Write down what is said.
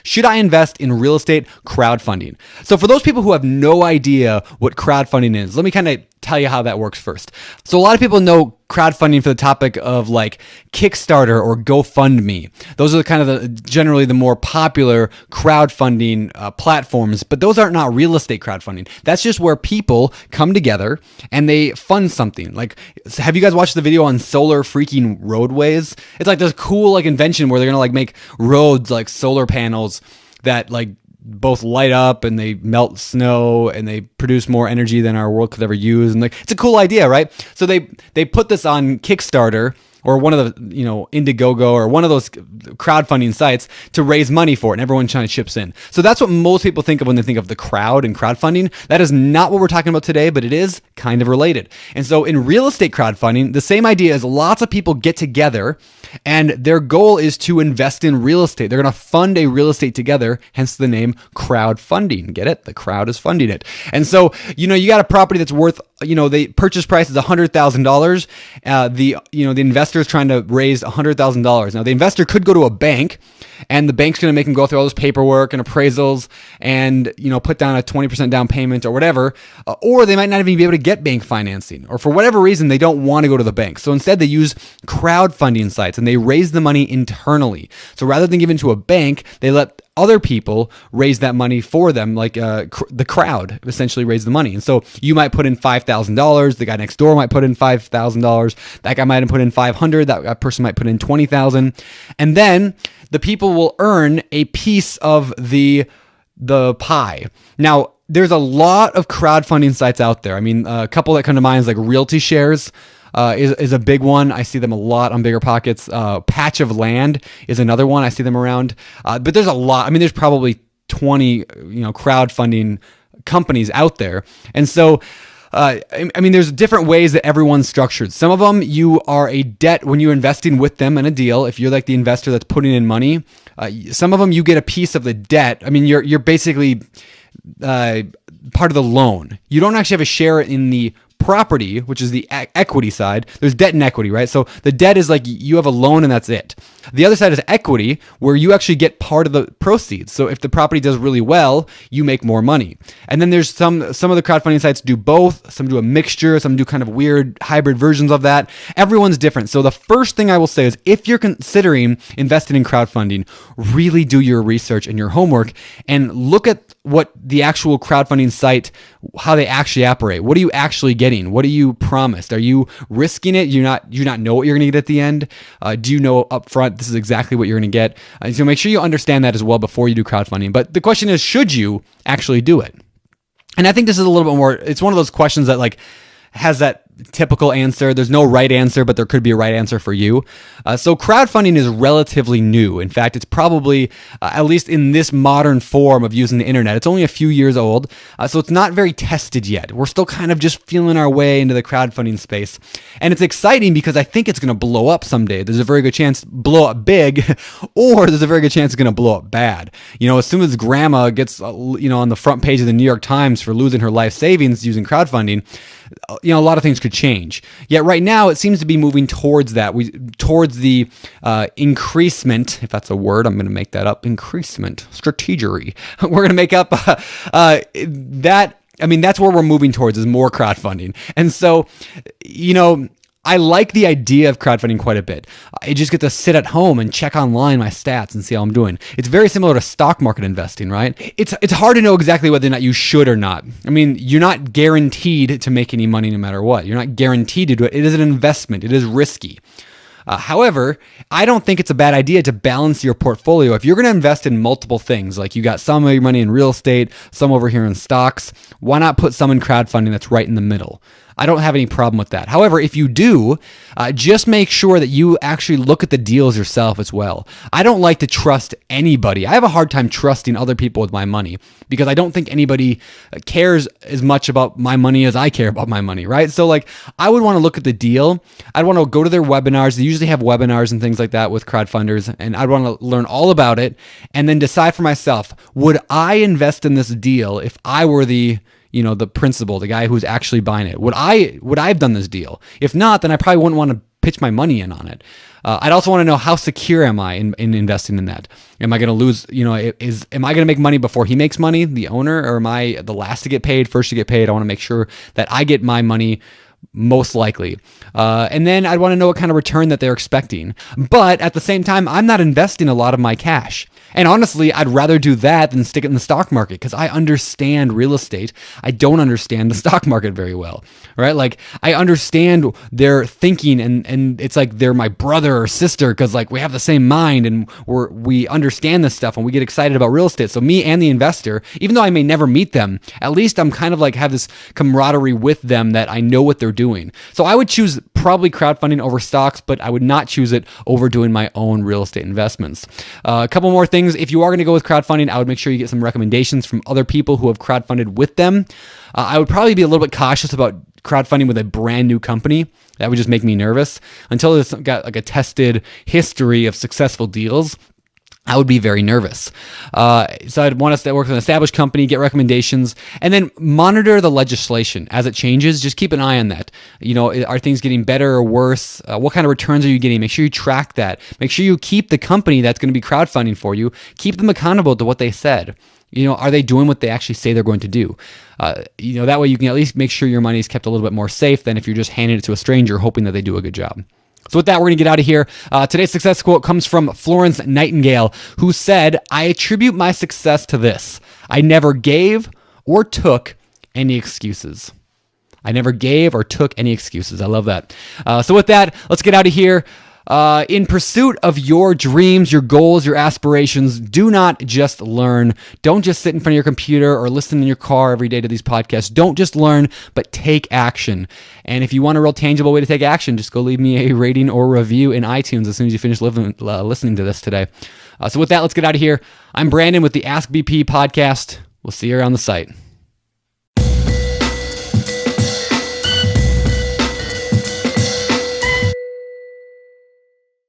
Should I invest in real estate crowdfunding? So for those people who have no idea what crowdfunding is, let me kind of tell you how that works first. So a lot of people know crowdfunding for the topic of like Kickstarter or GoFundMe. Those are generally the more popular crowdfunding platforms, but those aren't not real estate crowdfunding. That's just where people come together and they fund something. Like, have you guys watched the video on solar freaking roadways? It's like this cool like invention where they're gonna like make roads like solar panels that like both light up and they melt snow and they produce more energy than our world could ever use. And like, it's a cool idea, right? So they put this on Kickstarter or one of the, Indiegogo or one of those crowdfunding sites to raise money for it, and everyone kind of chips in. So that's what most people think of when they think of the crowd and crowdfunding. That is not what we're talking about today, but it is kind of related. And so in real estate crowdfunding, the same idea is lots of people get together and their goal is to invest in real estate. They're going to fund a real estate together, hence the name crowdfunding. Get it? The crowd is funding it. And so, you got a property that's worth, the purchase price is $100,000. The investor is trying to raise $100,000. Now, the investor could go to a bank, and the bank's going to make him go through all this paperwork and appraisals and, put down a 20% down payment or whatever. Or they might not even be able to get bank financing, or for whatever reason, they don't want to go to the bank. So instead, they use crowdfunding sites and they raise the money internally. So rather than giving to a bank, they let other people raise that money for them, like the crowd essentially raise the money. And so you might put in $5,000. The guy next door might put in $5,000. That guy might have put in $500. That person might put in $20,000. And then the people will earn a piece of the pie. Now, there's a lot of crowdfunding sites out there. I mean, a couple that come to mind is like Realty Shares. Is a big one. I see them a lot on BiggerPockets. Patch of Land is another one. I see them around. But there's a lot. I mean, there's probably 20, crowdfunding companies out there. And so, there's different ways that everyone's structured. Some of them, you are a debt when you're investing with them in a deal. If you're like the investor that's putting in money, some of them, you get a piece of the debt. I mean, you're basically part of the loan. You don't actually have a share in the property, which is the equity side. There's debt and equity, right? So the debt is like you have a loan and that's it. The other side is equity, where you actually get part of the proceeds. So if the property does really well, you make more money. And then there's some of the crowdfunding sites do both. Some do a mixture. Some do kind of weird hybrid versions of that. Everyone's different. So the first thing I will say is if you're considering investing in crowdfunding, really do your research and your homework and look at what the actual crowdfunding site, how they actually operate. What are you actually getting? What are you promised? Are you risking it? You not know what you're going to get at the end? Do you know up front this is exactly what you're going to get? So make sure you understand that as well before you do crowdfunding. But the question is, should you actually do it? And I think this is a little bit more, it's one of those questions that like has that typical answer. There's no right answer, but there could be a right answer for you. So crowdfunding is relatively new. In fact, it's probably, at least in this modern form of using the internet, it's only a few years old. So it's not very tested yet. We're still kind of just feeling our way into the crowdfunding space. And it's exciting because I think it's going to blow up someday. There's a very good chance blow up big, or there's a very good chance it's going to blow up bad. As soon as grandma gets, on the front page of the New York Times for losing her life savings using crowdfunding, a lot of things could change. Yet right now it seems to be moving towards that. Towards the increasement, if that's a word, I'm going to make that up. Increasement, strategery. We're going to make up that. I mean, that's where we're moving towards, is more crowdfunding. And so, I like the idea of crowdfunding quite a bit. I just get to sit at home and check online my stats and see how I'm doing. It's very similar to stock market investing, right? It's hard to know exactly whether or not you should or not. I mean, you're not guaranteed to make any money no matter what. You're not guaranteed to do it. It is an investment. It is risky. However, I don't think it's a bad idea to balance your portfolio. If you're going to invest in multiple things, like you got some of your money in real estate, some over here in stocks, why not put some in crowdfunding that's right in the middle? I don't have any problem with that. However, if you do, just make sure that you actually look at the deals yourself as well. I don't like to trust anybody. I have a hard time trusting other people with my money because I don't think anybody cares as much about my money as I care about my money, right? So like, I would want to look at the deal. I'd want to go to their webinars. They usually have webinars and things like that with crowdfunders, and I'd want to learn all about it and then decide for myself, would I invest in this deal if I were the principal, the guy who's actually buying it? Would I have done this deal? If not, then I probably wouldn't want to pitch my money in on it. I'd also want to know, how secure am I in investing in that? Am I going to lose, am I going to make money before he makes money, the owner, or am I the last to get paid, first to get paid? I want to make sure that I get my money most likely. And then I'd want to know what kind of return that they're expecting. But at the same time, I'm not investing a lot of my cash. And honestly, I'd rather do that than stick it in the stock market, because I understand real estate. I don't understand the stock market very well, right? Like, I understand their thinking, and it's like they're my brother or sister, because like we have the same mind and we understand this stuff and we get excited about real estate. So me and the investor, even though I may never meet them, at least I'm kind of like have this camaraderie with them that I know what they're doing. So I would choose probably crowdfunding over stocks, but I would not choose it over doing my own real estate investments. A couple more things. If you are going to go with crowdfunding, I would make sure you get some recommendations from other people who have crowdfunded with them. I would probably be a little bit cautious about crowdfunding with a brand new company. That would just make me nervous. Until it's got like a tested history of successful deals, I would be very nervous. So I'd want us to work with an established company, get recommendations, and then monitor the legislation as it changes. Just keep an eye on that. Are things getting better or worse? What kind of returns are you getting? Make sure you track that. Make sure you keep the company that's going to be crowdfunding for you, keep them accountable to what they said. Are they doing what they actually say they're going to do? That way you can at least make sure your money is kept a little bit more safe than if you're just handing it to a stranger hoping that they do a good job. So with that, we're going to get out of here. Today's success quote comes from Florence Nightingale, who said, "I attribute my success to this. I never gave or took any excuses." I never gave or took any excuses. I love that. So with that, let's get out of here. In pursuit of your dreams, your goals, your aspirations, do not just learn. Don't just sit in front of your computer or listen in your car every day to these podcasts. Don't just learn, but take action. And if you want a real tangible way to take action, just go leave me a rating or review in iTunes as soon as you finish listening to this today. So with that, let's get out of here. I'm Brandon with the Ask BP podcast. We'll see you on the site.